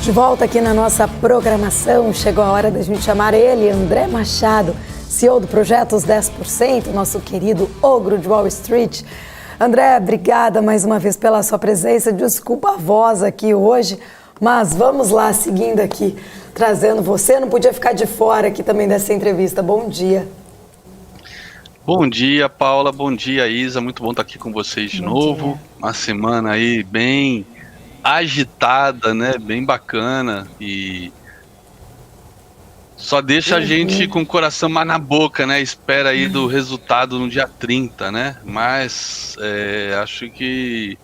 De volta aqui na nossa programação, chegou a hora da gente chamar ele, André Machado, CEO do Projeto Os 10%, nosso querido ogro de Wall Street. André, obrigada mais uma vez pela sua presença, desculpa a voz aqui hoje, mas vamos lá, seguindo aqui, trazendo você, não podia ficar de fora aqui também dessa entrevista. Bom dia. Bom dia, Paula, bom dia, Isa, muito bom estar aqui com vocês de novo, uma semana aí bem agitada, né, bem bacana e só deixa a gente com o coração mais na boca, né, espera aí do resultado no dia 30, né, mas acho que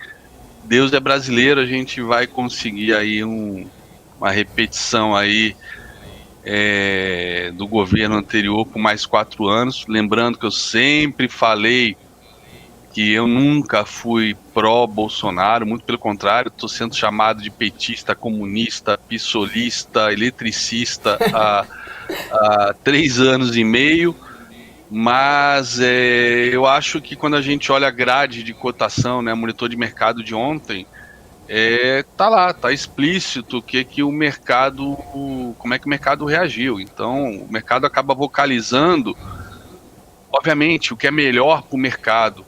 Deus é brasileiro, a gente vai conseguir aí uma repetição aí do governo anterior por mais 4 anos, lembrando que eu sempre falei que eu nunca fui pró-Bolsonaro, muito pelo contrário, estou sendo chamado de petista, comunista, pissolista, eletricista há 3 anos e meio, mas eu acho que quando a gente olha a grade de cotação, né, monitor de mercado de ontem, tá lá, tá explícito que o mercado, como é que o mercado reagiu. Então, o mercado acaba vocalizando, obviamente, o que é melhor para o mercado,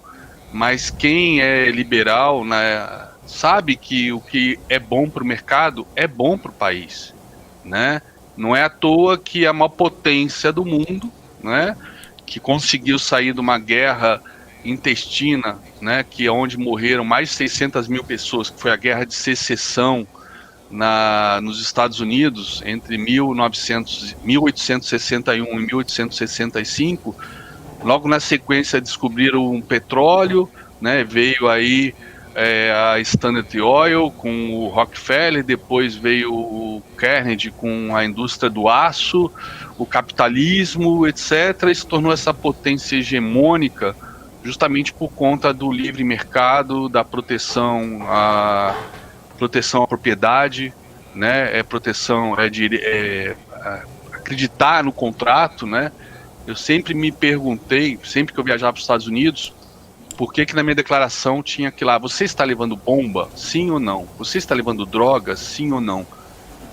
mas quem é liberal, né, sabe que o que é bom para o mercado é bom para o país, né? Não é à toa que a maior potência do mundo, né, que conseguiu sair de uma guerra intestina, né, que é onde morreram mais de 600 mil pessoas, que foi a Guerra de Secessão nos Estados Unidos entre 1861 e 1865, logo na sequência descobriram um petróleo, né, veio aí a Standard Oil com o Rockefeller, depois veio o Carnegie com a indústria do aço, o capitalismo, etc., e se tornou essa potência hegemônica justamente por conta do livre mercado, da proteção à propriedade, né, acreditar no contrato, né. Eu sempre me perguntei, sempre que eu viajava para os Estados Unidos, por que na minha declaração tinha que lá, você está levando bomba? Sim ou não? Você está levando droga? Sim ou não?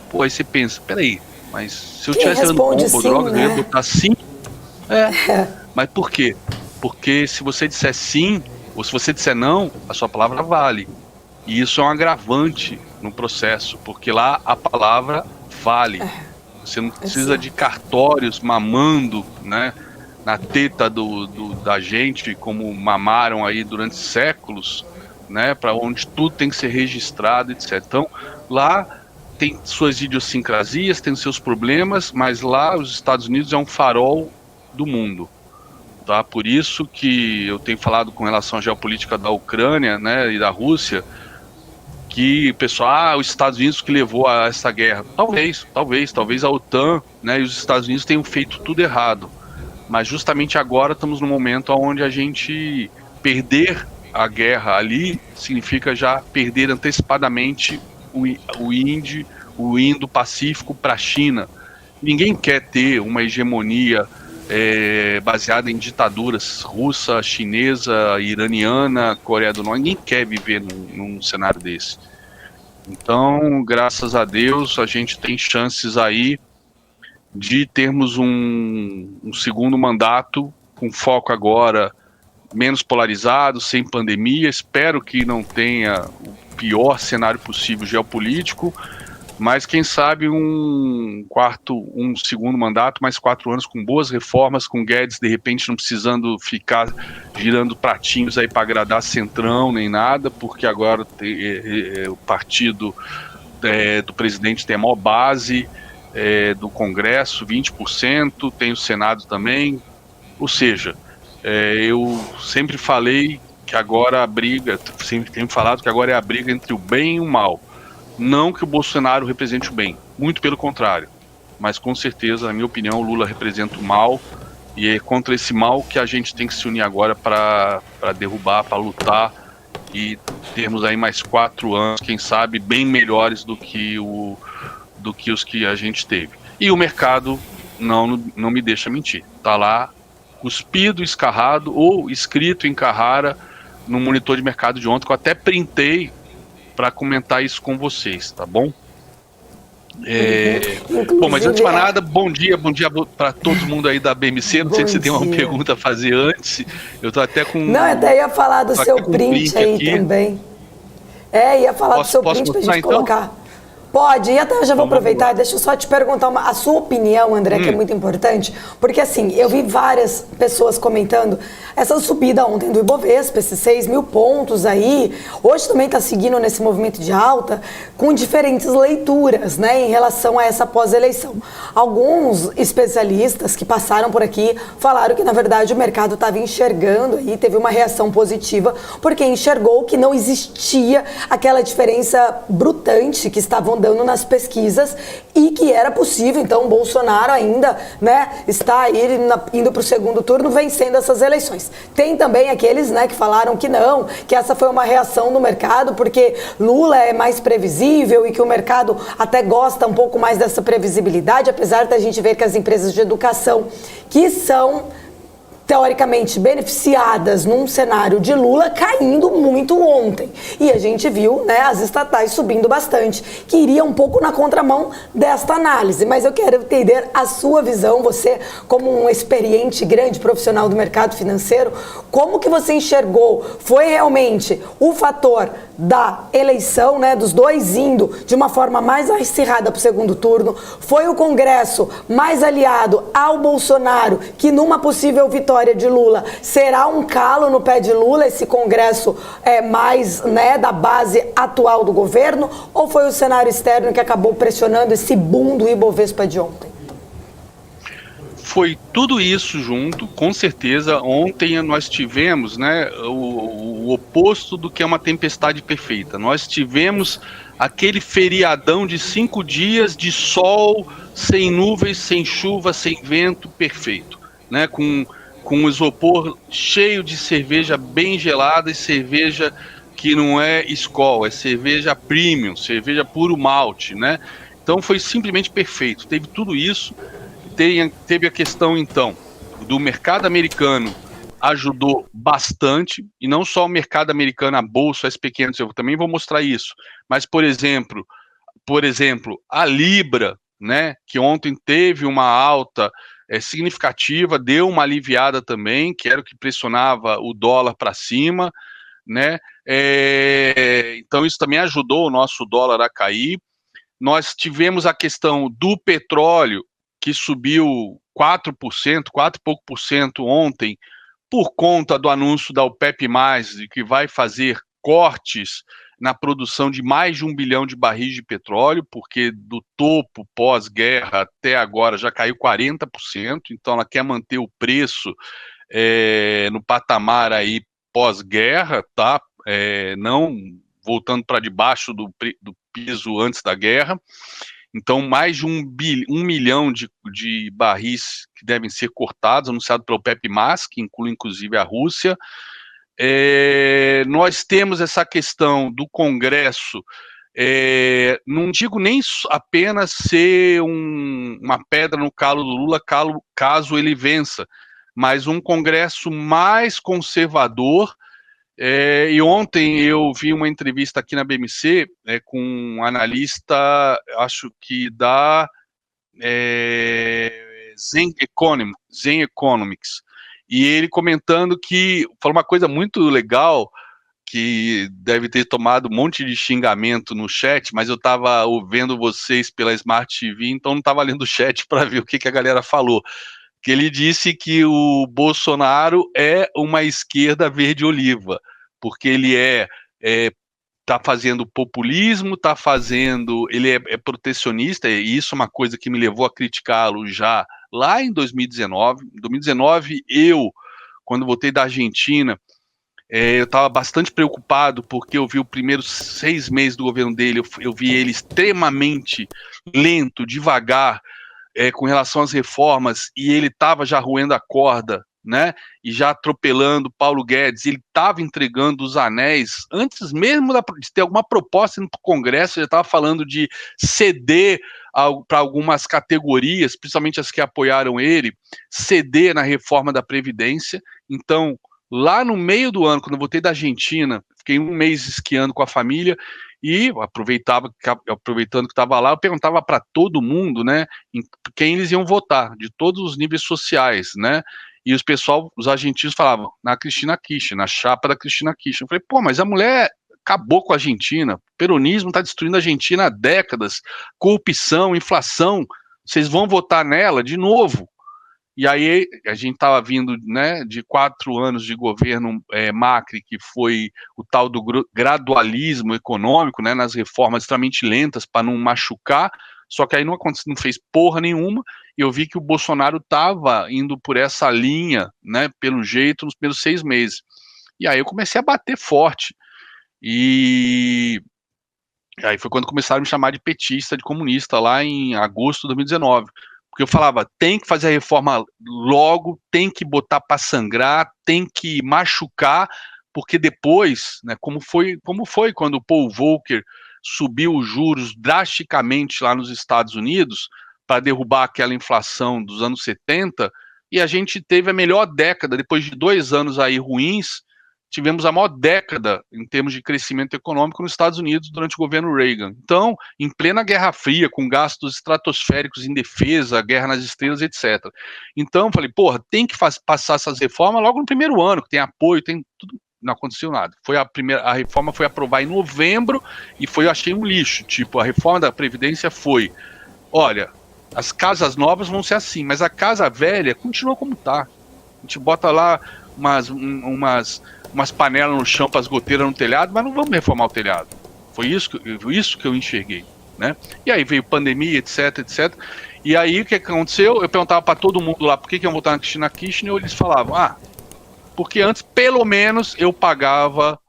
Pô, aí você pensa, peraí, mas se eu estivesse levando bomba ou droga, né, eu ia botar sim? Mas por quê? Porque se você disser sim, ou se você disser não, a sua palavra vale. E isso é um agravante no processo, porque lá a palavra vale. Você não precisa de cartórios mamando, né, na teta da gente, como mamaram aí durante séculos, né, para onde tudo tem que ser registrado, etc. Então, lá tem suas idiosincrasias, tem seus problemas, mas lá os Estados Unidos é um farol do mundo. Tá? Por isso que eu tenho falado com relação à geopolítica da Ucrânia, né, e da Rússia, que o pessoal, os Estados Unidos que levou a essa guerra. Talvez a OTAN, né, e os Estados Unidos tenham feito tudo errado. Mas justamente agora estamos no momento onde a gente perder a guerra ali significa já perder antecipadamente o Indo-Pacífico para a China. Ninguém quer ter uma hegemonia baseada em ditaduras russa, chinesa, iraniana, Coreia do Norte. Ninguém quer viver num cenário desse. Então, graças a Deus, a gente tem chances aí de termos um segundo mandato com foco agora menos polarizado, sem pandemia. Espero que não tenha o pior cenário possível geopolítico, mas quem sabe um segundo mandato, mais 4 anos com boas reformas, com Guedes de repente não precisando ficar girando pratinhos aí para agradar Centrão nem nada, porque agora o partido do presidente tem a maior base do Congresso, 20%, tem o Senado também, ou seja, eu sempre falei que agora sempre tenho falado que agora é a briga entre o bem e o mal. Não que o Bolsonaro represente o bem, muito pelo contrário, mas com certeza, na minha opinião, o Lula representa o mal, e é contra esse mal que a gente tem que se unir agora para derrubar, para lutar e termos aí mais 4 anos, quem sabe, bem melhores do que os que a gente teve. E o mercado não me deixa mentir, tá lá cuspido, escarrado ou escrito em Carrara no monitor de mercado de ontem, que eu até printei para comentar isso com vocês, tá bom? Bom, mas antes de mais Inclusive, nada, bom dia para todo mundo aí da BMC. Não sei se você tem uma dia. pergunta a fazer antes. Eu tô até com. Não, eu até ia falar do Tô seu até com print aí aqui. também. Ia falar do seu Posso print pra mostrar, gente então? colocar. Pode, e até eu já vou Então, vamos aproveitar, lá. deixa eu só te perguntar a sua opinião, André, que é muito importante, porque assim, eu vi várias pessoas comentando essa subida ontem do Ibovespa, esses 6 mil pontos aí, hoje também está seguindo nesse movimento de alta, com diferentes leituras, né, em relação a essa pós-eleição. Alguns especialistas que passaram por aqui falaram que, na verdade, o mercado estava enxergando aí, teve uma reação positiva, porque enxergou que não existia aquela diferença brutante que estavam dando nas pesquisas e que era possível, então, o Bolsonaro ainda, né, está aí indo para o segundo turno vencendo essas eleições. Tem também aqueles, né, que falaram que não, que essa foi uma reação do mercado porque Lula é mais previsível e que o mercado até gosta um pouco mais dessa previsibilidade, apesar da gente ver que as empresas de educação que são teoricamente beneficiadas num cenário de Lula caindo muito ontem. E a gente viu, né, as estatais subindo bastante, que iria um pouco na contramão desta análise. Mas eu quero entender a sua visão, você como um experiente grande profissional do mercado financeiro, como que você enxergou? Foi realmente o fator da eleição, né, dos dois indo de uma forma mais acirrada para o segundo turno? Foi o Congresso mais aliado ao Bolsonaro, que numa possível vitória de Lula será um calo no pé de Lula, esse Congresso mais, né, da base atual do governo? Ou foi o cenário externo que acabou pressionando esse boom do Ibovespa de ontem? Foi tudo isso junto, com certeza. Ontem nós tivemos, né, o oposto do que é uma tempestade perfeita. Nós tivemos aquele feriadão de 5 dias de sol, sem nuvens, sem chuva, sem vento, perfeito, né, com o isopor cheio de cerveja bem gelada e cerveja que não é Skol, é cerveja premium, cerveja puro malte, né? Então foi simplesmente perfeito. Teve tudo isso. Teve a questão, então, do mercado americano, ajudou bastante, e não só o mercado americano, a bolsa, as pequenas, eu também vou mostrar isso, mas, por exemplo, a Libra, né, que ontem teve uma alta significativa, deu uma aliviada também, que era o que pressionava o dólar para cima, né, então isso também ajudou o nosso dólar a cair. Nós tivemos a questão do petróleo, que subiu 4%, 4 e pouco por cento ontem, por conta do anúncio da OPEP+, de que vai fazer cortes na produção de mais de 1 bilhão de barris de petróleo, porque do topo pós-guerra até agora já caiu 40%, então ela quer manter o preço no patamar aí pós-guerra, tá? Não voltando para debaixo do piso antes da guerra. Então, mais de 1 milhão de barris que devem ser cortados, anunciado pela OPEP+, que inclui inclusive a Rússia. Nós temos essa questão do Congresso, não digo nem apenas ser uma pedra no calo do Lula, caso ele vença, mas um Congresso mais conservador. E ontem eu vi uma entrevista aqui na BMC com um analista, acho que da Zen Economics, e ele comentando que falou uma coisa muito legal, que deve ter tomado um monte de xingamento no chat, mas eu estava ouvindo vocês pela Smart TV, então não estava lendo o chat para ver o que a galera falou. Que ele disse que o Bolsonaro é uma esquerda verde-oliva, porque ele tá fazendo populismo, ele é protecionista, e isso é uma coisa que me levou a criticá-lo já lá em 2019. Em 2019, quando voltei da Argentina, eu estava bastante preocupado, porque eu vi os primeiros 6 meses do governo dele, eu vi ele extremamente lento, devagar, com relação às reformas, e ele estava já roendo a corda, né, e já atropelando Paulo Guedes. Ele estava entregando os anéis, antes mesmo de ter alguma proposta no Congresso, ele estava falando de ceder para algumas categorias, principalmente as que apoiaram ele, ceder na reforma da Previdência. Então, lá no meio do ano, quando eu voltei da Argentina, fiquei 1 mês esquiando com a família, E aproveitando que estava lá, eu perguntava para todo mundo, né, em quem eles iam votar, de todos os níveis sociais, né? E os argentinos falavam, na Cristina Kirchner, na chapa da Cristina Kirchner. Eu falei, pô, mas a mulher acabou com a Argentina, o peronismo está destruindo a Argentina há décadas, corrupção, inflação, vocês vão votar nela de novo? E aí a gente estava vindo, né, de 4 anos de governo Macri, que foi o tal do gradualismo econômico, né, nas reformas extremamente lentas para não machucar, só que aí não fez porra nenhuma, e eu vi que o Bolsonaro estava indo por essa linha, né, pelo jeito, nos primeiros 6 meses. E aí eu comecei a bater forte, e aí foi quando começaram a me chamar de petista, de comunista, lá em agosto de 2019. Porque eu falava, tem que fazer a reforma logo, tem que botar para sangrar, tem que machucar, porque depois, né, como foi quando o Paul Volcker subiu os juros drasticamente lá nos Estados Unidos para derrubar aquela inflação dos anos 70, e a gente teve a melhor década, depois de 2 anos aí ruins, tivemos a maior década em termos de crescimento econômico nos Estados Unidos durante o governo Reagan. Então, em plena Guerra Fria, com gastos estratosféricos em defesa, guerra nas estrelas, etc. Então, falei, porra, tem que passar essas reformas logo no primeiro ano, que tem apoio, tem tudo. Não aconteceu nada. A reforma foi aprovada em novembro e eu achei um lixo. Tipo, a reforma da Previdência foi, olha, as casas novas vão ser assim, mas a casa velha continua como está. A gente bota lá umas panelas no chão para as goteiras no telhado, mas não vamos reformar o telhado. Foi isso que eu enxerguei, né? E aí veio pandemia, etc, etc. E aí o que aconteceu? Eu perguntava para todo mundo lá por que iam votar na Cristina Kirchner, e eles falavam, porque antes pelo menos eu pagava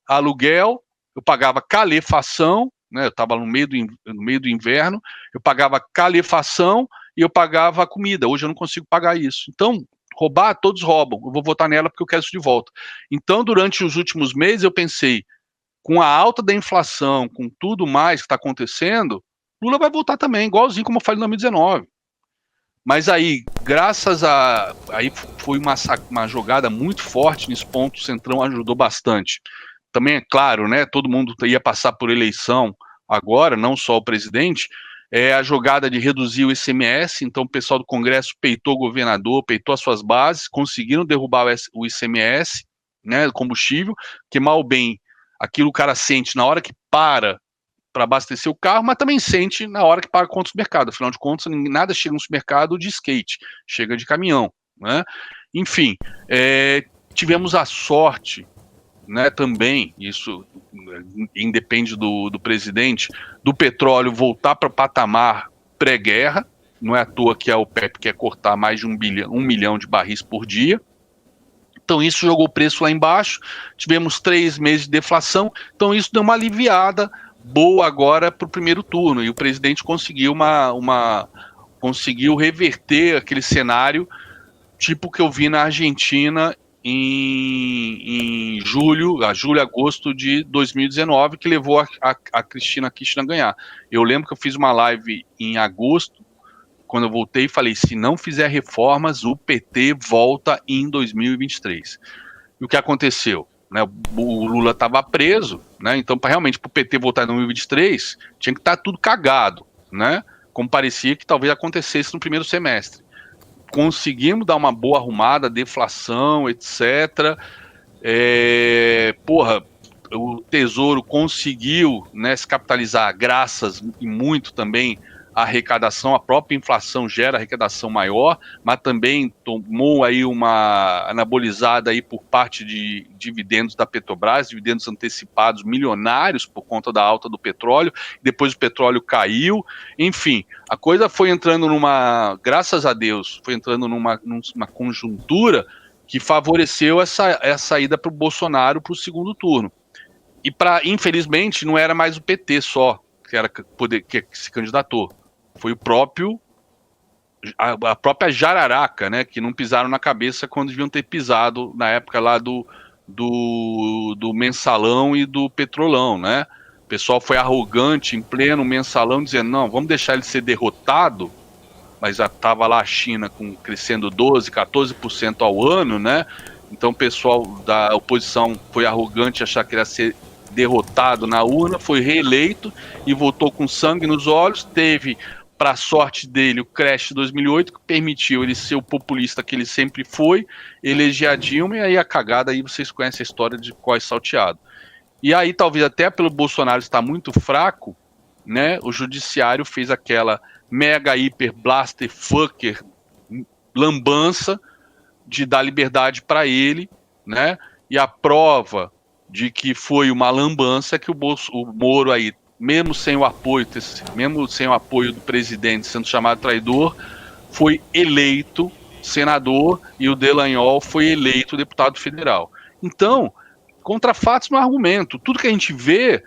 aluguel, eu pagava calefação, né? Eu estava no meio do inverno, eu pagava calefação e eu pagava comida. Hoje eu não consigo pagar isso. Então, roubar, todos roubam. Eu vou votar nela porque eu quero isso de volta. Então, durante os últimos meses, eu pensei, com a alta da inflação, com tudo mais que está acontecendo, Lula vai voltar também, igualzinho como eu falei em 2019. Mas aí, aí foi uma jogada muito forte nesse ponto, o Centrão ajudou bastante. Também é claro, né, todo mundo ia passar por eleição agora, não só o presidente, a jogada de reduzir o ICMS, então o pessoal do Congresso peitou o governador, peitou as suas bases, conseguiram derrubar o ICMS, né, combustível, que mal ou bem, aquilo o cara sente na hora que para abastecer o carro, mas também sente na hora que paga conta do mercado, afinal de contas nada chega no supermercado de skate, chega de caminhão, né? Enfim, tivemos a sorte, né, também, isso independe do presidente, do petróleo voltar para o patamar pré-guerra, não é à toa que a OPEP quer cortar mais de 1 milhão de barris por dia, então isso jogou o preço lá embaixo, tivemos 3 meses de deflação, então isso deu uma aliviada boa agora para o primeiro turno, e o presidente conseguiu conseguiu reverter aquele cenário, tipo que eu vi na Argentina em julho, agosto de 2019, que levou a Cristina Kirchner a ganhar. Eu lembro que eu fiz uma live em agosto, quando eu voltei, e falei, se não fizer reformas, o PT volta em 2023. E o que aconteceu? Né, o Lula estava preso, né, então realmente para o PT voltar em 2023, tinha que estar tudo cagado, né, como parecia que talvez acontecesse no primeiro semestre. Conseguimos dar uma boa arrumada, deflação, etc. O Tesouro conseguiu, né, se capitalizar graças e muito também à arrecadação, a própria inflação gera arrecadação maior, mas também tomou aí uma anabolizada aí por parte de dividendos da Petrobras, dividendos antecipados milionários por conta da alta do petróleo, depois o petróleo caiu, enfim, a coisa foi entrando graças a Deus, foi entrando numa conjuntura que favoreceu essa ida para o Bolsonaro para o segundo turno. E infelizmente não era mais o PT só que se candidatou. Foi a própria jararaca, né, que não pisaram na cabeça quando deviam ter pisado na época lá do mensalão e do petrolão, né? O pessoal foi arrogante em pleno mensalão, dizendo, não, vamos deixar ele ser derrotado, mas já estava lá a China crescendo 12%, 14% ao ano, né? Então o pessoal da oposição foi arrogante, achar que ele ia ser derrotado na urna, foi reeleito e votou com sangue nos olhos. Teve, para a sorte dele, o crash de 2008, que permitiu ele ser o populista que ele sempre foi, eleger a Dilma, e aí a cagada, aí vocês conhecem a história de Cós Salteado. E aí, talvez até pelo Bolsonaro estar muito fraco, né, o judiciário fez aquela mega hiper blaster fucker lambança de dar liberdade para ele, né? E a prova de que foi uma lambança é que o Moro aí, mesmo sem o apoio do presidente sendo chamado traidor, foi eleito senador e o Dallagnol foi eleito deputado federal. Então, contra fatos no argumento, tudo que a gente vê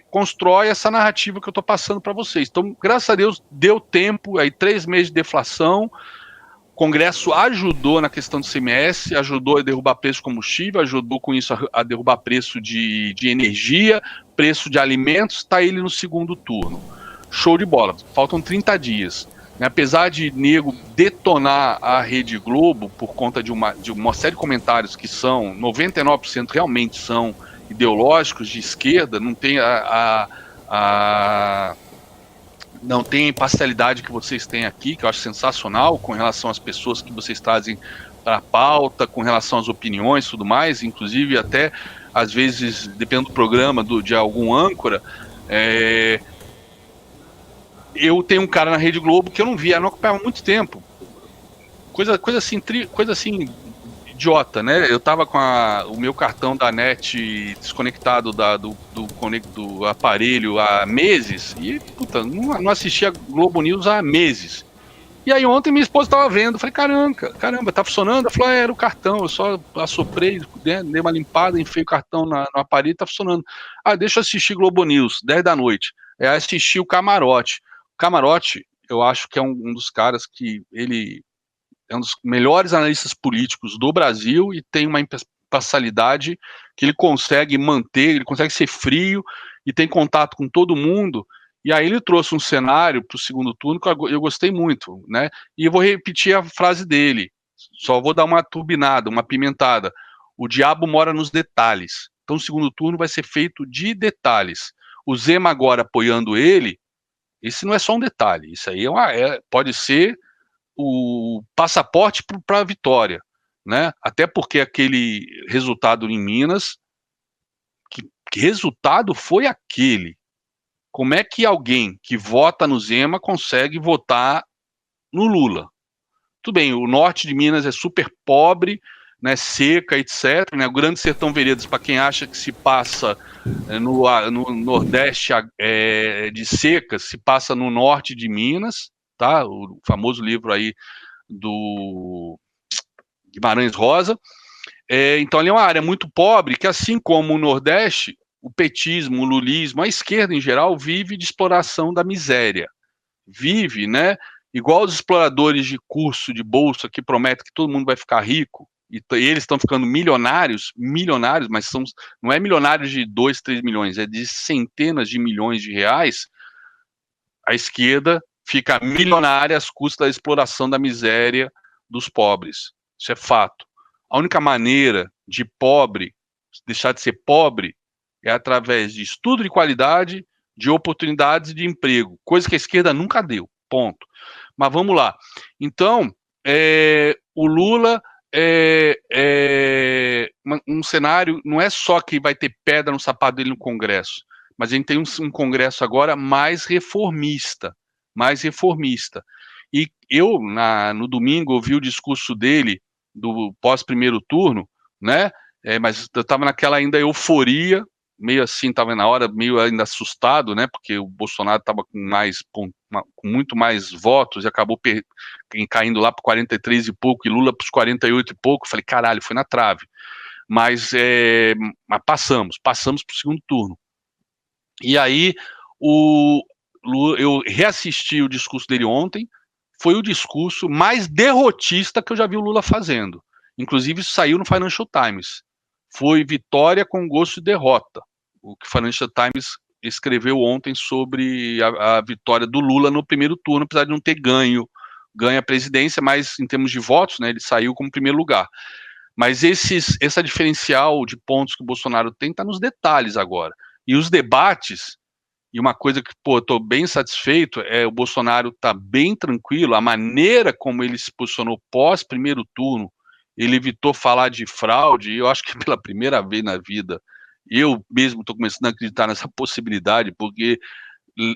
constrói essa narrativa que eu estou passando para vocês. Então, graças a Deus, deu tempo, aí 3 meses de deflação, o Congresso ajudou na questão do CMS, ajudou a derrubar preço de combustível, ajudou com isso a derrubar preço de energia, preço de alimentos, está ele no segundo turno. Show de bola, faltam 30 dias. Apesar de nego detonar a Rede Globo por conta de uma série de comentários que são, 99% realmente são ideológicos de esquerda, não tem não tem a imparcialidade que vocês têm aqui, que eu acho sensacional, com relação às pessoas que vocês trazem para a pauta, com relação às opiniões e tudo mais, inclusive até, às vezes, dependendo do programa, de algum âncora, eu tenho um cara na Rede Globo que eu não via, não ocupava muito tempo. Coisa assim, idiota, né? Eu tava com o meu cartão da NET desconectado do aparelho há meses e, puta, não assistia Globo News há meses. E aí ontem minha esposa tava vendo, eu falei, caramba, tá funcionando? Ela falou, era o cartão, eu só assoprei, né, dei uma limpada, enfiei o cartão no aparelho, tá funcionando. Deixa eu assistir Globo News, 10 da noite. Aí assisti o Camarote. O Camarote, eu acho que é um dos caras que ele é um dos melhores analistas políticos do Brasil e tem uma imparcialidade que ele consegue manter, ele consegue ser frio e tem contato com todo mundo. E aí ele trouxe um cenário para o segundo turno que eu gostei muito, né? E eu vou repetir a frase dele, só vou dar uma turbinada, uma pimentada. O diabo mora nos detalhes. Então o segundo turno vai ser feito de detalhes. O Zema agora apoiando ele, esse não é só um detalhe, isso aí pode ser o passaporte para a vitória, né? Até porque aquele resultado em Minas, que resultado foi aquele? Como é que alguém que vota no Zema consegue votar no Lula? Tudo bem, o norte de Minas é super pobre, né, seca, etc. Né, o Grande Sertão Veredas, para quem acha que se passa no Nordeste de seca, se passa no norte de Minas, tá? O famoso livro aí do Guimarães Rosa. Então ali é uma área muito pobre, que assim como o Nordeste, o petismo, o lulismo, a esquerda em geral vive de exploração da miséria. Vive, né? Igual os exploradores de curso, de bolsa, que prometem que todo mundo vai ficar rico, e eles estão ficando milionários, mas não é milionários de 2, 3 milhões, é de centenas de milhões de reais. A esquerda fica milionária às custas da exploração da miséria dos pobres. Isso é fato. A única maneira de pobre deixar de ser pobre é através de estudo de qualidade, de oportunidades de emprego, coisa que a esquerda nunca deu, ponto. Mas vamos lá. Então, o Lula um cenário, não é só que vai ter pedra no sapato dele no Congresso, mas a gente tem um Congresso agora mais reformista. E eu, no domingo, ouvi o discurso dele, do pós-primeiro turno, né? Mas eu estava naquela ainda euforia, meio assim, estava na hora, meio ainda assustado, né? Porque o Bolsonaro estava com muito mais votos e acabou caindo lá para 43 e pouco, e Lula para os 48 e pouco. Falei, caralho, foi na trave. Mas passamos para o segundo turno. E aí, eu reassisti o discurso dele ontem, foi o discurso mais derrotista que eu já vi o Lula fazendo. Inclusive, isso saiu no Financial Times. Foi vitória com gosto de derrota. O que o Financial Times escreveu ontem sobre a vitória do Lula no primeiro turno, apesar de não ter ganho a presidência, mas em termos de votos, né, ele saiu como primeiro lugar. Mas essa diferencial de pontos que o Bolsonaro tem está nos detalhes agora. E os debates, e uma coisa que, pô, eu tô bem satisfeito, é o Bolsonaro tá bem tranquilo, a maneira como ele se posicionou pós primeiro turno, ele evitou falar de fraude, e eu acho que pela primeira vez na vida, eu mesmo tô começando a acreditar nessa possibilidade, porque o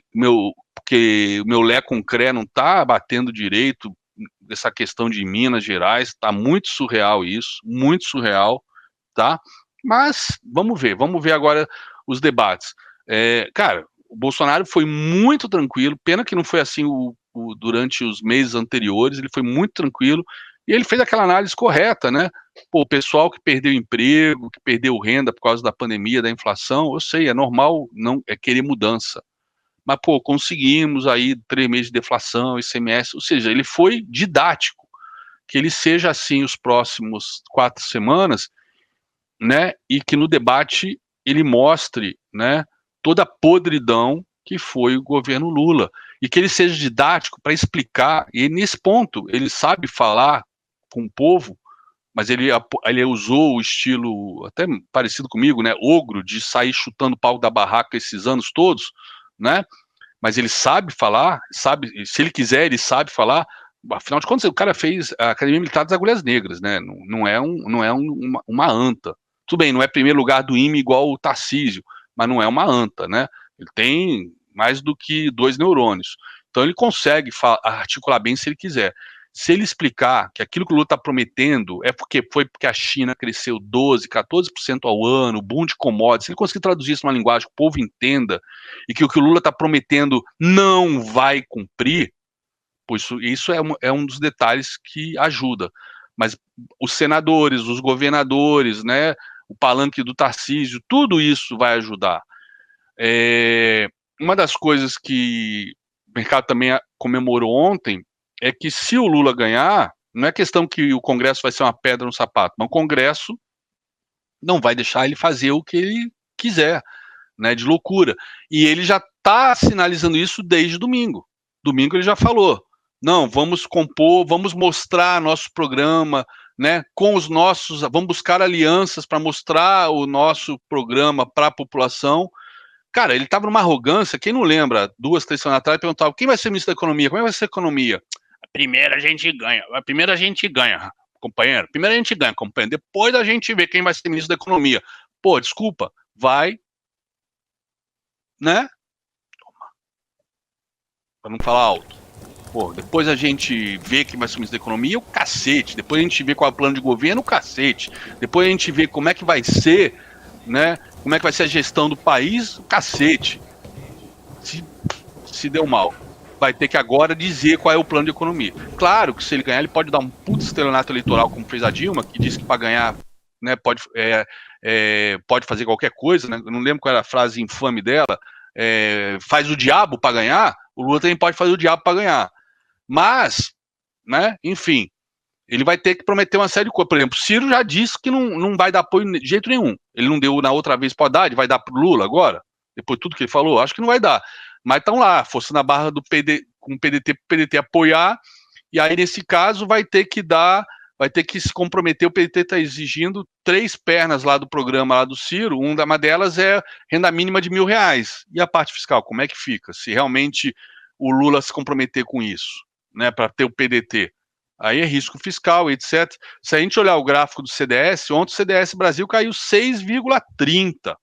meu Lé com Cré não tá batendo direito, essa questão de Minas Gerais, tá muito surreal isso, muito surreal, tá? Mas vamos ver agora os debates. Cara, o Bolsonaro foi muito tranquilo, pena que não foi assim durante os meses anteriores, ele foi muito tranquilo, e ele fez aquela análise correta, né? Pô, o pessoal que perdeu emprego, que perdeu renda por causa da pandemia, da inflação, eu sei, é normal não querer mudança. Mas, pô, conseguimos aí 3 meses de deflação, ICMS, ou seja, ele foi didático, que ele seja assim os próximos 4 semanas, né, e que no debate ele mostre, né, toda a podridão que foi o governo Lula, e que ele seja didático para explicar, e nesse ponto ele sabe falar com o povo, mas ele usou o estilo até parecido comigo, né, ogro, de sair chutando o pau da barraca esses anos todos, né, mas ele sabe falar, sabe, se ele quiser, ele sabe falar. Afinal de contas, o cara fez a Academia Militar das Agulhas Negras, né? Uma anta. Tudo bem, não é primeiro lugar do IME igual o Tarcísio, mas não é uma anta, né? Ele tem mais do que 2 neurônios. Então ele consegue articular bem se ele quiser. Se ele explicar que aquilo que o Lula está prometendo foi porque a China cresceu 12, 14% ao ano, boom de commodities, se ele conseguir traduzir isso numa linguagem que o povo entenda, e que o que o Lula está prometendo não vai cumprir, pois isso é um dos detalhes que ajuda. Mas os senadores, os governadores, né, o palanque do Tarcísio, tudo isso vai ajudar. Uma das coisas que o mercado também comemorou ontem é que se o Lula ganhar, não é questão que o Congresso vai ser uma pedra no sapato, mas o Congresso não vai deixar ele fazer o que ele quiser, né, de loucura. E ele já está sinalizando isso desde domingo. Domingo ele já falou: não, vamos compor, vamos mostrar nosso programa, né, com os nossos, vamos buscar alianças para mostrar o nosso programa para a população. Cara, ele estava numa arrogância, quem não lembra, 2, 3 semanas atrás, perguntava: quem vai ser ministro da Economia? Como é que vai ser a economia? Primeiro a gente ganha, companheiro. Primeiro a gente ganha, companheiro. Depois a gente vê quem vai ser ministro da Economia. Pô, desculpa, vai, né? Para não falar alto. Pô, depois a gente vê quem vai ser ministro da Economia, o cacete. Depois a gente vê qual é o plano de governo, o cacete. Depois a gente vê como é que vai ser, né? Como é que vai ser a gestão do país, o cacete. Se deu mal, vai ter que agora dizer qual é o plano de economia. Claro que se ele ganhar, ele pode dar um puto estelionato eleitoral, como fez a Dilma, que disse que para ganhar, né, pode fazer qualquer coisa, né? Eu não lembro qual era a frase infame dela, faz o diabo para ganhar. O Lula também pode fazer o diabo para ganhar. Mas, né, enfim, ele vai ter que prometer uma série de coisas. Por exemplo, Ciro já disse que não vai dar apoio de jeito nenhum. Ele não deu na outra vez para Haddad, vai dar para o Lula agora? Depois de tudo que ele falou? Acho que não vai dar. Mas estão lá, forçando a barra do com o PDT para o PDT apoiar, e aí nesse caso vai ter que se comprometer. O PDT está exigindo 3 pernas lá do programa lá do Ciro, uma delas é renda mínima de R$1.000. E a parte fiscal, como é que fica? Se realmente o Lula se comprometer com isso, né, para ter o PDT. Aí é risco fiscal, etc. Se a gente olhar o gráfico do CDS, ontem o CDS Brasil caiu 6,30,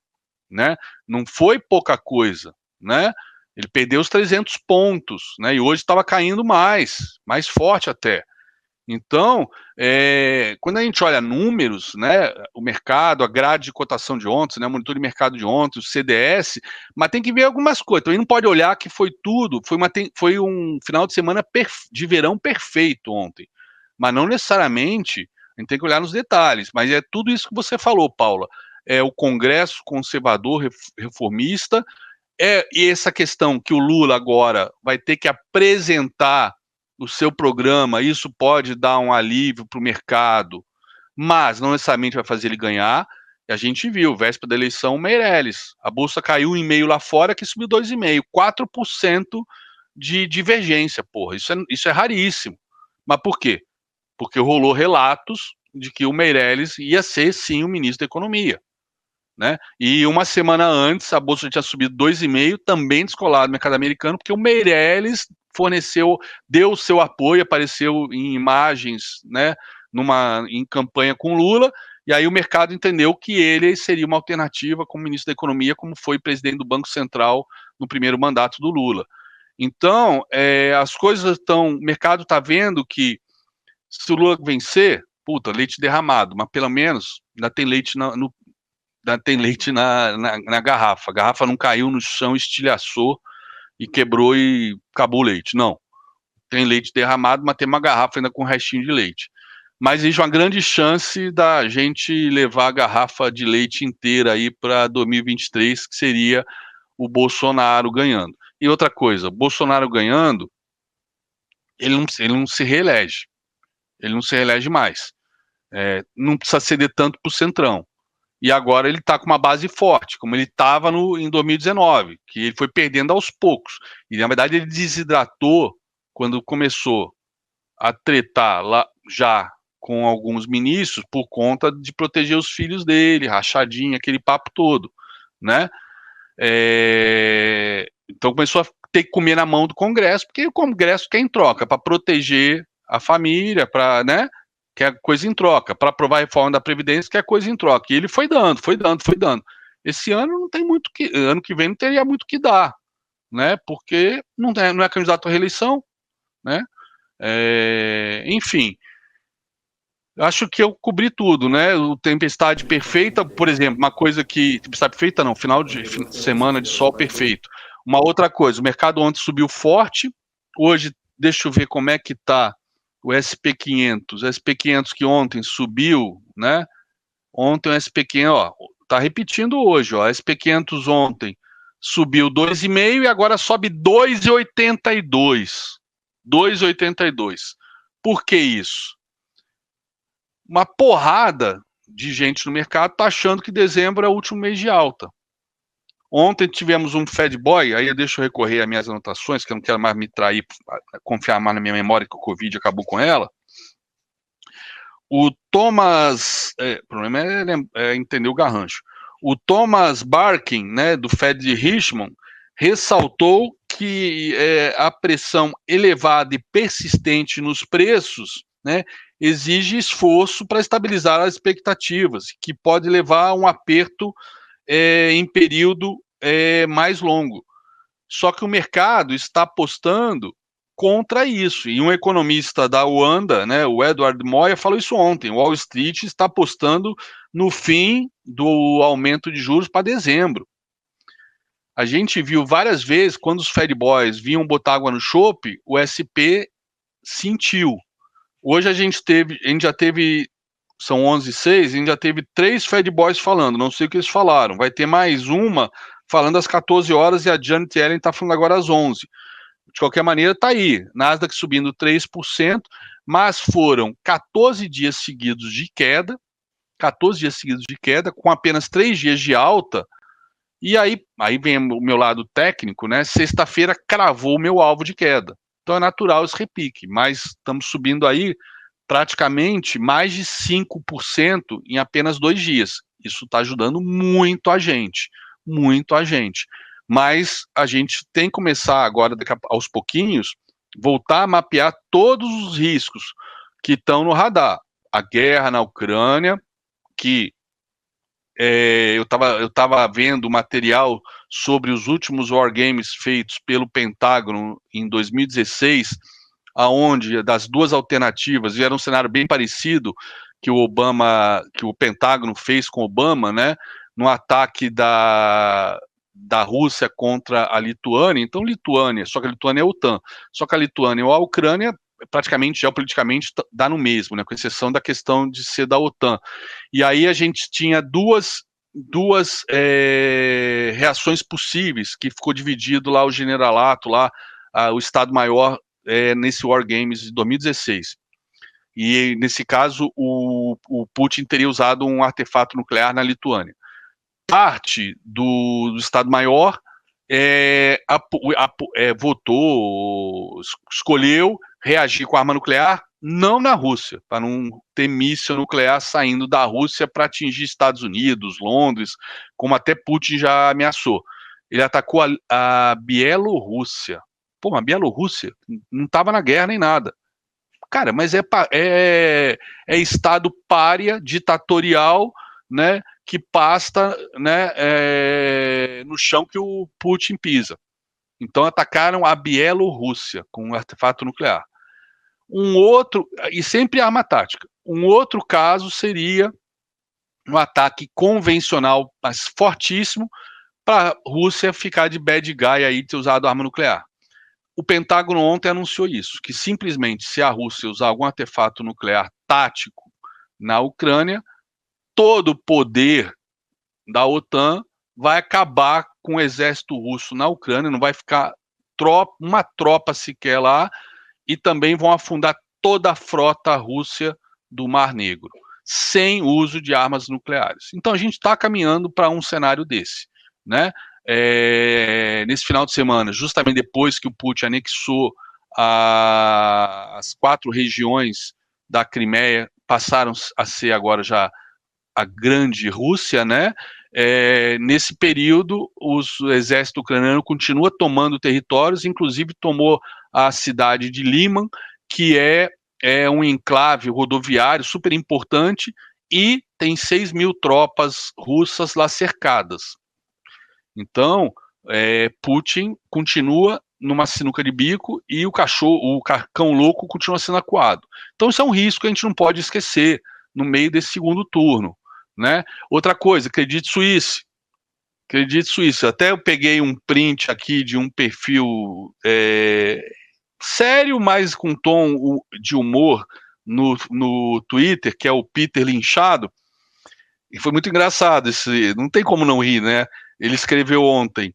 né? Não foi pouca coisa, né? Ele perdeu os 300 pontos, né? E hoje estava caindo mais forte até. Então, quando a gente olha números, né, o mercado, a grade de cotação de ontem, né, o monitor de mercado de ontem, o CDS, mas tem que ver algumas coisas. Também não pode olhar que foi tudo, foi um final de semana de verão perfeito ontem. Mas não necessariamente, a gente tem que olhar nos detalhes. Mas é tudo isso que você falou, Paula. É o Congresso conservador, reformista, e essa questão que o Lula agora vai ter que apresentar o seu programa, isso pode dar um alívio para o mercado, mas não necessariamente vai fazer ele ganhar. E a gente viu, véspera da eleição, o Meirelles. A bolsa caiu 1,5% lá fora, que subiu 2,5%, 4% de divergência, porra. Isso é raríssimo. Mas por quê? Porque rolou relatos de que o Meirelles ia ser, sim, o ministro da Economia, né? E uma semana antes, a Bolsa tinha subido 2,5%, também descolado do mercado americano, porque o Meirelles deu o seu apoio, apareceu em imagens, né, em campanha com Lula, e aí o mercado entendeu que ele seria uma alternativa como ministro da Economia, como foi presidente do Banco Central no primeiro mandato do Lula. Então, as coisas o mercado está vendo que se o Lula vencer, puta, leite derramado, mas pelo menos ainda tem leite na garrafa. A garrafa não caiu no chão, estilhaçou e quebrou e acabou o leite. Não. Tem leite derramado, mas tem uma garrafa ainda com restinho de leite. Mas existe uma grande chance da gente levar a garrafa de leite inteira aí para 2023, que seria o Bolsonaro ganhando. E outra coisa, Bolsonaro ganhando, ele não se reelege. Ele não se reelege mais. Não precisa ceder tanto para o Centrão. E agora ele está com uma base forte, como ele estava em 2019, que ele foi perdendo aos poucos. E, na verdade, ele desidratou quando começou a tretar lá já com alguns ministros por conta de proteger os filhos dele, rachadinha, aquele papo todo, né? Então começou a ter que comer na mão do Congresso, porque o Congresso quer em troca, para proteger a família, para, né? Quer coisa em troca, para aprovar a reforma da Previdência, quer coisa em troca. E ele foi dando. Esse ano não tem muito que, ano que vem não teria muito que dar, né? Porque não é candidato à reeleição, né? Enfim, acho que eu cobri tudo, né? O tempestade perfeita, por exemplo, uma coisa que tempestade perfeita não, final de semana de sol perfeito. Uma outra coisa, o mercado ontem subiu forte. Hoje, deixa eu ver como é que tá o SP500. O SP500 que ontem subiu, né? Ontem o SP500, ó, tá repetindo hoje, ó. O SP500 ontem subiu 2,5 e agora sobe 2,82. 2,82. Por que isso? Uma porrada de gente no mercado está achando que dezembro é o último mês de alta. Ontem tivemos um Fed Boy, aí deixa eu recorrer às minhas anotações, que eu não quero mais me trair, confiar mais na minha memória que o Covid acabou com ela. O Thomas, o problema é entender o garrancho. O Thomas Barkin, né, do Fed de Richmond, ressaltou que a pressão elevada e persistente nos preços, né, exige esforço para estabilizar as expectativas, que pode levar a um aperto em período mais longo. Só que o mercado está apostando contra isso. E um economista da UANDA, né, o Edward Moya, falou isso ontem. O Wall Street está apostando no fim do aumento de juros para dezembro. A gente viu várias vezes, quando os Fed Boys vinham botar água no chope, o SP sentiu. Hoje a gente já teve, são 11h06, a gente já teve 3 Fed Boys falando, não sei o que eles falaram. Vai ter mais uma falando às 14 horas e a Janet Yellen está falando agora às 11. De qualquer maneira, está aí. Nasdaq subindo 3%, mas foram 14 dias seguidos de queda, 14 dias seguidos de queda, com apenas 3 dias de alta. E aí vem o meu lado técnico, né? Sexta-feira cravou o meu alvo de queda. Então é natural esse repique, mas estamos subindo aí praticamente mais de 5% em apenas 2 dias. Isso está ajudando muito a gente, muito a gente. Mas a gente tem que começar agora, aos pouquinhos, voltar a mapear todos os riscos que estão no radar. A guerra na Ucrânia, que eu estava vendo material sobre os últimos wargames feitos pelo Pentágono em 2016, aonde das duas alternativas, e era um cenário bem parecido que o Pentágono fez com Obama, né, no ataque da Rússia contra a Lituânia. Então, só que a Lituânia é a OTAN, só que a Lituânia ou a Ucrânia, praticamente, geopoliticamente, dá no mesmo, né, com exceção da questão de ser da OTAN. E aí a gente tinha duas reações possíveis, que ficou dividido lá o generalato, lá o Estado-Maior, nesse War Games de 2016. E, nesse caso, o Putin teria usado um artefato nuclear na Lituânia. Parte do Estado-Maior votou, escolheu reagir com a arma nuclear, não na Rússia, para não ter míssil nuclear saindo da Rússia para atingir Estados Unidos, Londres, como até Putin já ameaçou. Ele atacou a Bielorrússia. Pô, mas a Bielorrússia não estava na guerra nem nada. Cara, mas é Estado pária, ditatorial, né, que pasta, né, no chão que o Putin pisa. Então atacaram a Bielorrússia com um artefato nuclear. Um outro, e sempre arma tática, um outro caso seria um ataque convencional, mas fortíssimo, para a Rússia ficar de bad guy aí de ter usado arma nuclear. O Pentágono ontem anunciou isso, que simplesmente se a Rússia usar algum artefato nuclear tático na Ucrânia, todo o poder da OTAN vai acabar com o exército russo na Ucrânia, não vai ficar uma tropa sequer lá, e também vão afundar toda a frota russa do Mar Negro, sem uso de armas nucleares. Então a gente está caminhando para um cenário desse, né? Nesse final de semana, justamente depois que o Putin anexou as 4 regiões da Crimeia, passaram a ser agora já a grande Rússia, né? Nesse período, o exército ucraniano continua tomando territórios, inclusive tomou a cidade de Liman, que é um enclave rodoviário super importante, e tem 6 mil tropas russas lá cercadas. Então, Putin continua numa sinuca de bico e o cão louco continua sendo acuado. Então, isso é um risco que a gente não pode esquecer no meio desse segundo turno, né? Outra coisa, Credit Suisse. Credit Suisse. Até eu peguei um print aqui de um perfil sério, mas com tom de humor no Twitter, que é o Peter Linchado, e foi muito engraçado, não tem como não rir, né? Ele escreveu ontem,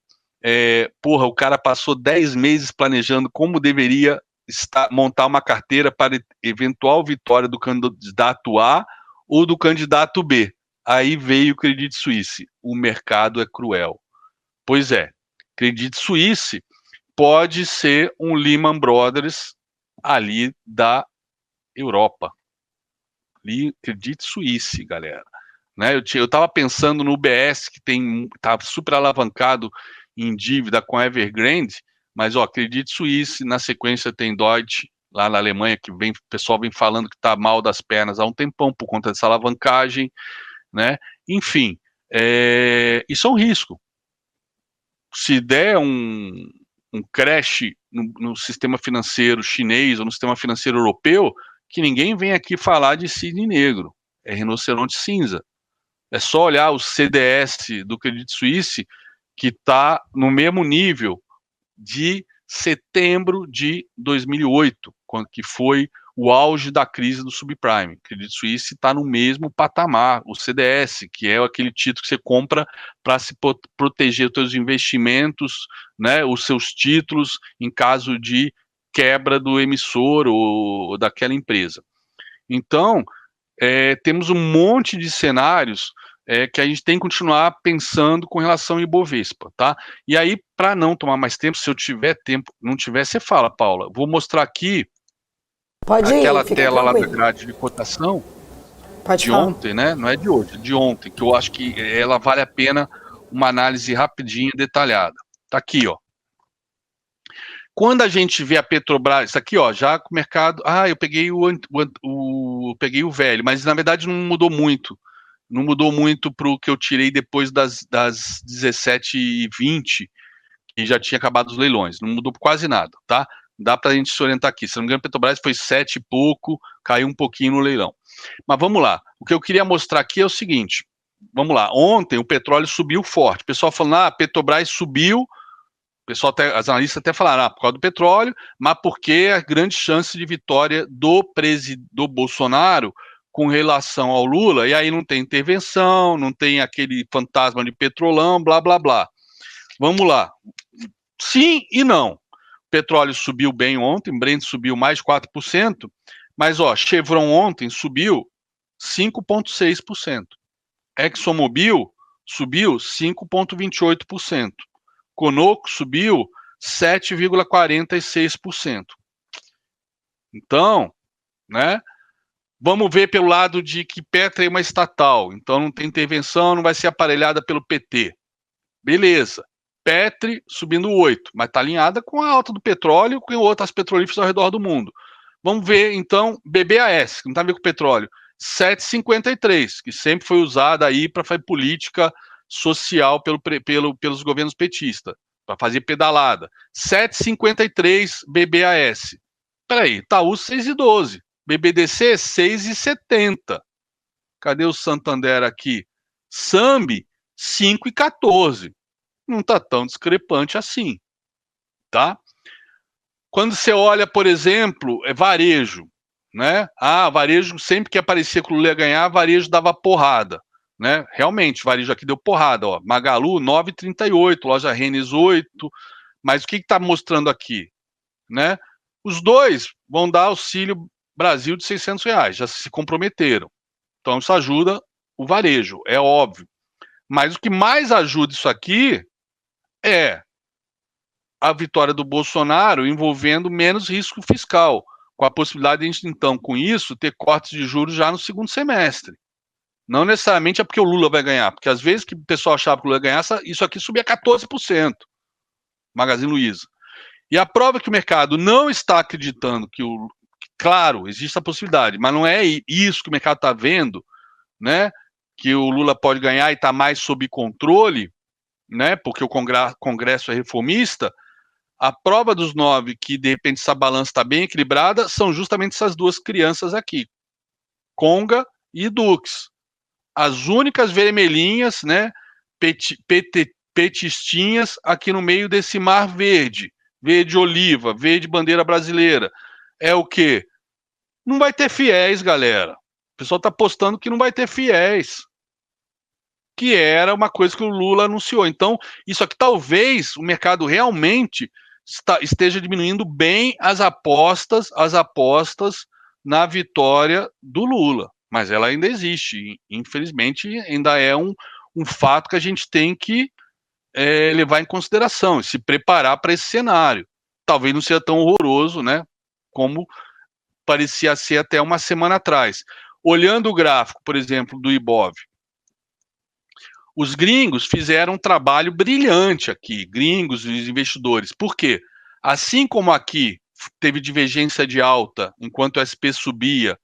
porra, o cara passou 10 meses planejando como deveria montar uma carteira para eventual vitória do candidato A ou do candidato B. Aí veio o Credit Suisse. O mercado é cruel. Pois é, Credit Suisse pode ser um Lehman Brothers ali da Europa. Credit Suisse, galera. Né? Eu estava pensando no UBS, que está super alavancado em dívida com a Evergrande, mas Credit Suisse, na sequência tem Deutsche, lá na Alemanha, que o pessoal vem falando que está mal das pernas há um tempão por conta dessa alavancagem, né? Enfim, isso é um risco. Se der um crash no sistema financeiro chinês ou no sistema financeiro europeu, que ninguém vem aqui falar de cisne negro, é rinoceronte cinza. É só olhar o CDS do Credit Suisse, que está no mesmo nível de setembro de 2008, que foi o auge da crise do subprime. O Credit Suisse está no mesmo patamar, o CDS, que é aquele título que você compra para se proteger os seus investimentos, né, os seus títulos em caso de quebra do emissor ou daquela empresa. Então, temos um monte de cenários que a gente tem que continuar pensando com relação ao Ibovespa, tá? E aí, para não tomar mais tempo, se eu tiver tempo, não tiver, você fala, Paula. Vou mostrar aqui aquela tela lá da grade de cotação de ontem, né? Não é de hoje, de ontem, que eu acho que ela vale a pena uma análise rapidinha, detalhada. Tá aqui, ó. Quando a gente vê a Petrobras, isso aqui, ó, já com o mercado, eu peguei peguei o velho, mas na verdade não mudou muito. Não mudou muito para o que eu tirei depois das 17h20, que já tinha acabado os leilões. Não mudou quase nada, tá? Dá para a gente se orientar aqui. Se não me engano, a Petrobras foi 7 e pouco, caiu um pouquinho no leilão. Mas vamos lá. O que eu queria mostrar aqui é o seguinte. Vamos lá. Ontem o petróleo subiu forte. O pessoal falando, a Petrobras subiu. As analistas até falaram, por causa do petróleo, mas porque a grande chance de vitória do Bolsonaro com relação ao Lula, e aí não tem intervenção, não tem aquele fantasma de petrolão, blá, blá, blá. Vamos lá. Sim e não. O petróleo subiu bem ontem, Brent subiu mais de 4%, mas, Chevron ontem subiu 5,6%. ExxonMobil subiu 5,28%. Conoco subiu 7,46%. Então, né? Vamos ver pelo lado de que Petro é uma estatal, então não tem intervenção, não vai ser aparelhada pelo PT. Beleza. Petri subindo 8, mas está alinhada com a alta do petróleo e com outras petrolíferas ao redor do mundo. Vamos ver, então, BBAS, que não tem a ver com petróleo, 7,53, que sempre foi usada aí para fazer política social pelos governos petistas, para fazer pedalada. 7,53 BBAS. Peraí, Itaú 6,12. BBDC 6,70. Cadê o Santander aqui? Sambi 5,14. Não está tão discrepante assim, tá? Quando você olha, por exemplo, varejo, né? Varejo, sempre que aparecia que o Lula ia ganhar, varejo dava porrada, né? Realmente, varejo aqui deu porrada, ó. Magalu 9,38, loja Rennes 8, mas o que está mostrando aqui, né? Os dois vão dar auxílio Brasil de R$ 600, já se comprometeram. Então isso ajuda o varejo, é óbvio. Mas o que mais ajuda isso aqui é a vitória do Bolsonaro envolvendo menos risco fiscal, com a possibilidade de a gente, então, com isso, ter cortes de juros já no segundo semestre. Não necessariamente é porque o Lula vai ganhar, porque às vezes que o pessoal achava que o Lula ia ganhar, isso aqui subia 14%, Magazine Luiza. E a prova que o mercado não está acreditando claro, existe a possibilidade, mas não é isso que o mercado está vendo, né? Que o Lula pode ganhar e está mais sob controle, né? Porque o Congresso é reformista. A prova dos 9 que de repente essa balança está bem equilibrada são justamente essas duas crianças aqui, Conga e Dux. As únicas vermelhinhas, né? Petistinhas aqui no meio desse mar verde. Verde oliva, verde bandeira brasileira. É o quê? Não vai ter fiéis, galera. O pessoal está postando que não vai ter fiéis. Que era uma coisa que o Lula anunciou. Então, isso aqui talvez o mercado realmente esteja diminuindo bem as apostas na vitória do Lula. Mas ela ainda existe. Infelizmente, ainda é um fato que a gente tem que levar em consideração e se preparar para esse cenário. Talvez não seja tão horroroso, né, como parecia ser até uma semana atrás. Olhando o gráfico, por exemplo, do Ibov, os gringos fizeram um trabalho brilhante aqui, gringos e os investidores. Por quê? Assim como aqui teve divergência de alta enquanto o SP subia,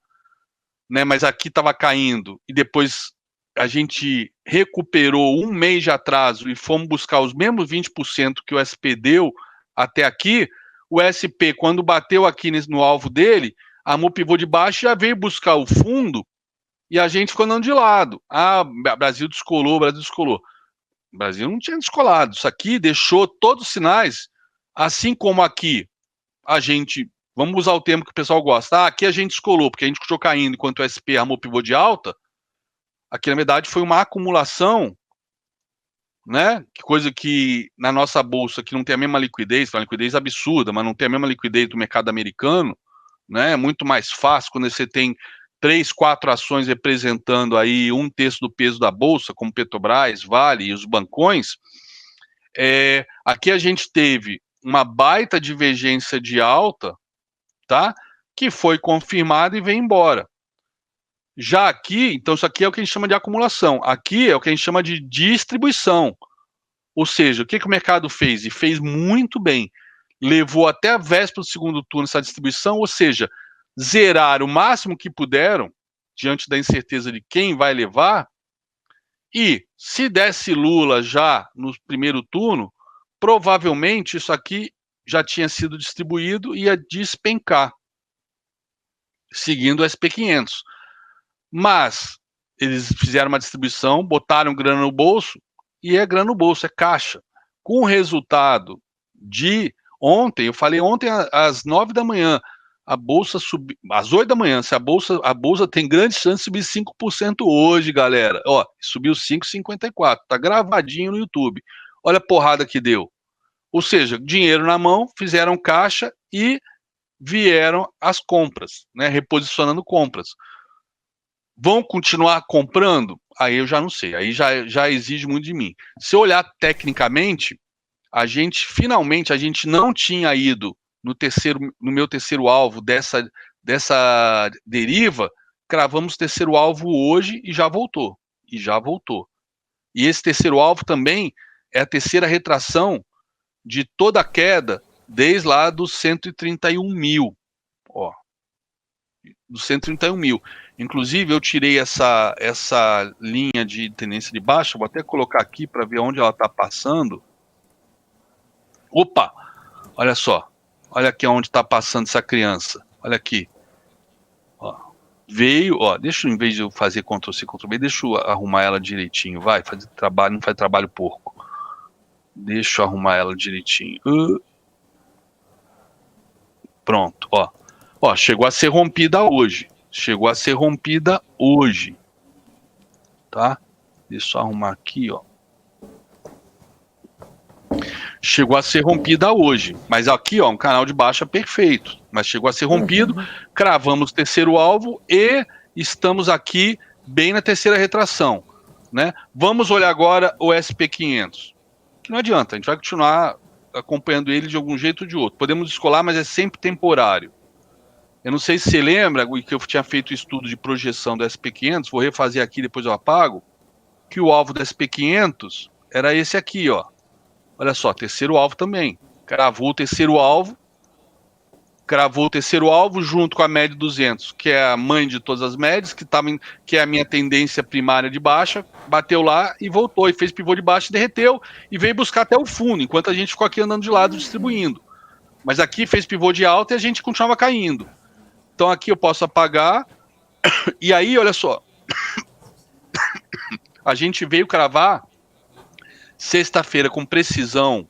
né, mas aqui estava caindo, e depois a gente recuperou um mês de atraso e fomos buscar os mesmos 20% que o SP deu até aqui, o SP, quando bateu aqui no alvo dele, armou pivô de baixo e já veio buscar o fundo e a gente ficou andando de lado. Brasil descolou, Brasil descolou. O Brasil não tinha descolado. Isso aqui deixou todos os sinais, assim como aqui a gente, vamos usar o termo que o pessoal gosta, aqui a gente descolou, porque a gente continuou caindo enquanto o SP armou pivô de alta. Aqui, na verdade, foi uma acumulação, né? Que coisa que na nossa bolsa, que não tem a mesma liquidez, uma liquidez absurda, mas não tem a mesma liquidez do mercado americano, né? É muito mais fácil quando você tem 3, 4 ações representando aí 1/3 do peso da bolsa, como Petrobras, Vale e os bancões. Aqui a gente teve uma baita divergência de alta, tá? Que foi confirmada e veio embora. Já aqui, então isso aqui é o que a gente chama de acumulação. Aqui é o que a gente chama de distribuição. Ou seja, o que o mercado fez? E fez muito bem. Levou até a véspera do segundo turno essa distribuição, ou seja, zerar o máximo que puderam, diante da incerteza de quem vai levar, e se desse Lula já no primeiro turno, provavelmente isso aqui já tinha sido distribuído e ia despencar, seguindo o SP500. Mas eles fizeram uma distribuição, botaram grana no bolso, e é grana no bolso, é caixa. Com o resultado de ontem, eu falei ontem às 9 da manhã, a bolsa subiu, às 8 da manhã, se a bolsa tem grande chance de subir 5% hoje, galera. Ó, subiu 5,54, tá gravadinho no YouTube. Olha a porrada que deu. Ou seja, dinheiro na mão, fizeram caixa e vieram as compras, né, reposicionando compras. Vão continuar comprando? Aí eu já não sei, aí já exige muito de mim. Se eu olhar tecnicamente, a gente não tinha ido no meu terceiro alvo dessa deriva, cravamos terceiro alvo hoje e já voltou. E esse terceiro alvo também é a terceira retração de toda a queda desde lá dos 131 mil. Ó, dos 131 mil. Inclusive, eu tirei essa linha de tendência de baixa, vou até colocar aqui para ver onde ela está passando. Opa! Olha só. Olha aqui onde está passando essa criança. Olha aqui. Ó, veio, ó, deixa eu, em vez de eu fazer Ctrl+C, Ctrl+V, deixa eu arrumar ela direitinho, vai, fazer trabalho, não faz trabalho porco. Deixa eu arrumar ela direitinho. Pronto, ó. Ó, chegou a ser rompida hoje. Tá? Deixa eu arrumar aqui, ó. Chegou a ser rompida hoje. Mas aqui, ó, um canal de baixa perfeito. Mas chegou a ser rompido, cravamos o terceiro alvo e estamos aqui bem na terceira retração, né? Vamos olhar agora o SP500. Que não adianta, a gente vai continuar acompanhando ele de algum jeito ou de outro. Podemos descolar, mas é sempre temporário. Eu não sei se você lembra que eu tinha feito o estudo de projeção do SP500, vou refazer aqui, depois eu apago, que o alvo do SP500 era esse aqui, ó. Olha só, terceiro alvo também. Cravou o terceiro alvo junto com a média 200, que é a mãe de todas as médias, que é a minha tendência primária de baixa, bateu lá e voltou, e fez pivô de baixa e derreteu, e veio buscar até o fundo, enquanto a gente ficou aqui andando de lado, distribuindo. Mas aqui fez pivô de alta e a gente continuava caindo. Então aqui eu posso apagar, e aí, olha só, a gente veio cravar sexta-feira com precisão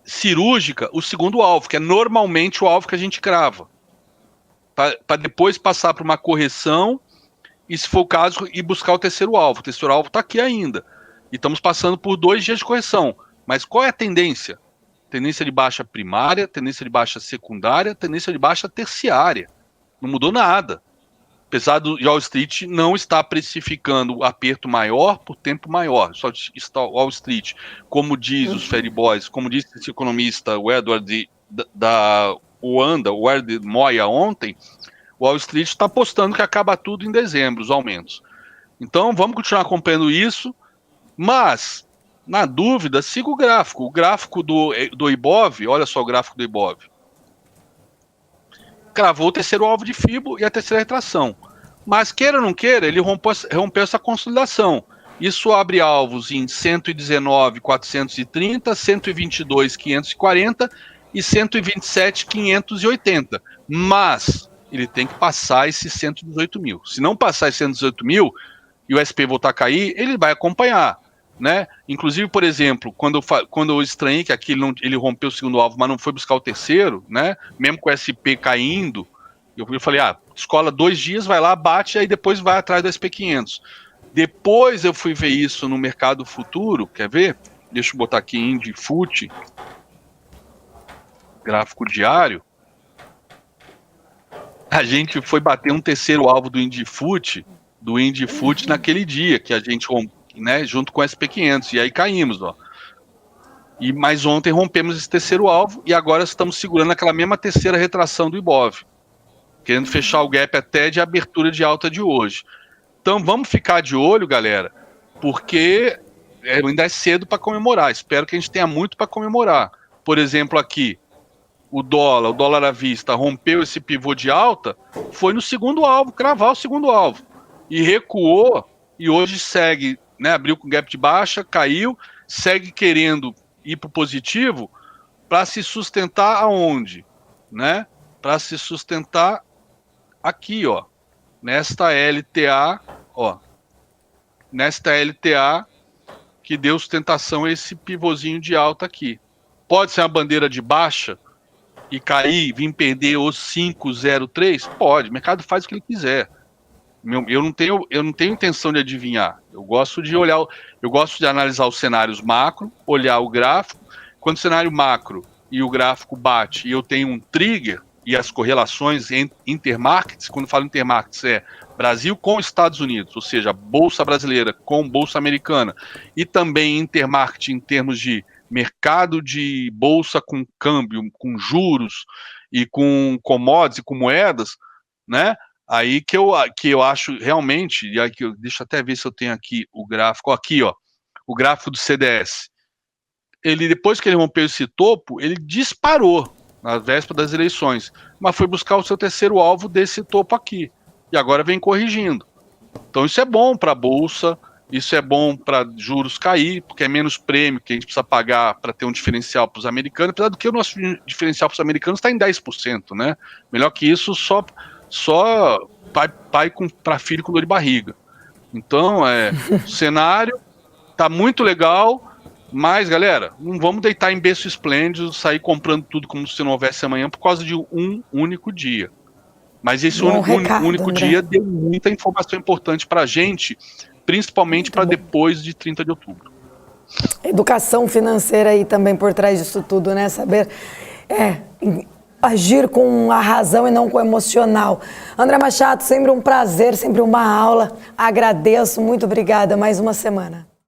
cirúrgica o segundo alvo, que é normalmente o alvo que a gente crava, para depois passar para uma correção e, se for o caso, ir buscar o terceiro alvo. O terceiro alvo está aqui ainda, e estamos passando por 2 dias de correção. Mas qual é a tendência? Tendência de baixa primária, tendência de baixa secundária, tendência de baixa terciária. Não mudou nada. Apesar do Wall Street não estar precificando aperto maior por tempo maior. Só está Wall Street, como diz os Ferry Boys, como disse esse economista, o Edward da Wanda, o Edward Moya ontem, o Wall Street está apostando que acaba tudo em dezembro, os aumentos. Então vamos continuar acompanhando isso, mas, na dúvida, siga o gráfico. O gráfico do Ibov, olha só o gráfico do Ibov. Cravou o terceiro alvo de FIBO e a terceira retração. Mas, queira ou não queira, ele rompeu essa consolidação. Isso abre alvos em 119.430, 122.540 e 127.580. Mas ele tem que passar esses 118 mil. Se não passar esses 118 mil e o SP voltar a cair, ele vai acompanhar, né? Inclusive, por exemplo, quando eu estranhei que aqui ele rompeu o segundo alvo, mas não foi buscar o terceiro, né? Mesmo com o SP caindo, eu falei, escola 2 dias, vai lá, bate, aí depois vai atrás do SP500. Depois eu fui ver isso no mercado futuro, quer ver? Deixa eu botar aqui IndiFoot, gráfico diário. A gente foi bater um terceiro alvo do IndiFoot naquele dia, que a gente rompeu, né, junto com o SP500, e aí caímos, ó. Mas ontem rompemos esse terceiro alvo e agora estamos segurando aquela mesma terceira retração do Ibov, querendo fechar o gap até de abertura de alta de hoje. Então vamos ficar de olho, galera, porque ainda é cedo para comemorar. Espero que a gente tenha muito para comemorar. Por exemplo, aqui, o dólar à vista rompeu esse pivô de alta, foi no segundo alvo, cravar o segundo alvo, e recuou, e hoje segue, né, abriu com gap de baixa, caiu, segue querendo ir para o positivo para se sustentar aonde? Né? Para se sustentar aqui, ó, nesta LTA, ó, nesta LTA que deu sustentação a esse pivôzinho de alta aqui. Pode ser uma bandeira de baixa e cair, vir perder os 503? Pode, o mercado faz o que ele quiser. Eu não tenho intenção de adivinhar. Eu gosto de analisar os cenários macro, olhar o gráfico. Quando o cenário macro e o gráfico bate e eu tenho um trigger e as correlações intermarkets, quando eu falo intermarkets é Brasil com Estados Unidos, ou seja, bolsa brasileira com bolsa americana, e também intermarket em termos de mercado de bolsa com câmbio, com juros e com commodities e com moedas, né? Aí que eu acho realmente, e aí deixa eu até ver se eu tenho aqui o gráfico, aqui, ó, o gráfico do CDS. Ele, depois que ele rompeu esse topo, ele disparou na véspera das eleições, mas foi buscar o seu terceiro alvo desse topo aqui, e agora vem corrigindo. Então isso é bom para a Bolsa, isso é bom para juros cair, porque é menos prêmio que a gente precisa pagar para ter um diferencial para os americanos, apesar do que o nosso diferencial para os americanos está em 10%, né? Melhor que isso, só pai para filho com dor de barriga. Então, o cenário tá muito legal, mas, galera, não vamos deitar em berço esplêndido, sair comprando tudo como se não houvesse amanhã por causa de um único dia. Mas esse único dia deu muita informação importante para a gente, principalmente para depois de 30 de outubro. Educação financeira aí também por trás disso tudo, né? Saber agir com a razão e não com o emocional. André Machado, sempre um prazer, sempre uma aula. Agradeço, muito obrigada. Mais uma semana.